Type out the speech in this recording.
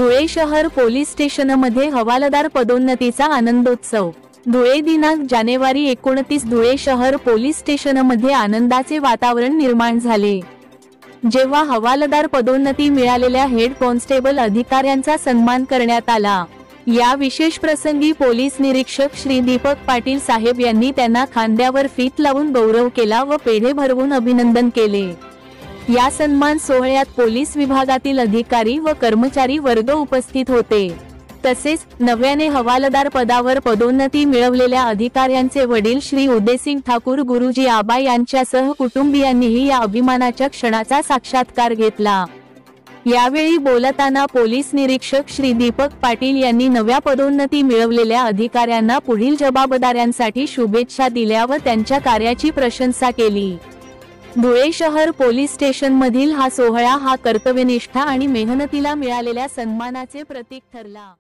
धुळे शहर पोलीस स्टेशनमध्ये हवालदार पदोन्नतीचा आनंदोत्सव। धुळे दिनांक जानेवारी 29। धुळे शहर पोलीस स्टेशनमध्ये आनंदाचे वातावरण निर्माण झाले, जेव्हा हवालदार पदोन्नती मिळालेल्या हेड कॉन्स्टेबल अधिकाऱ्यांचा सन्मान करण्यात आला। या विशेष प्रसंगी पोलीस निरीक्षक श्री दीपक पाटील साहेब यांनी त्यांना खांद्यावर फीत लावून गौरव केला व पेढे भरवून अभिनंदन केले। या सन्मान सोहळ्यात पोलीस विभागातील अधिकारी व कर्मचारी वर्ग उपस्थित होते। तसेच नव्याने हवालदार पदावर पदोन्नती मिळवलेल्या अधिकाऱ्यांचे वडील श्री उदयसिंग ठाकूर गुरुजी आबा यांच्यासह कुटुंबियांनीही या अभिमानाच्या क्षणाचा साक्षात्कार घेतला। यावेळी बोलताना पोलीस निरीक्षक श्री दीपक पाटील यांनी नव्या पदोन्नती मिळवलेल्या अधिकाऱ्यांना पुढील जबाबदाऱ्यांसाठी शुभेच्छा दिल्या व त्यांच्या कार्याची प्रशंसा केली। धुळे शहर पोलीस स्टेशनमधील हा सोहळा कर्तव्यनिष्ठा आणि मेहनतीला मिळालेल्या सन्मानाचे प्रतीक ठरला।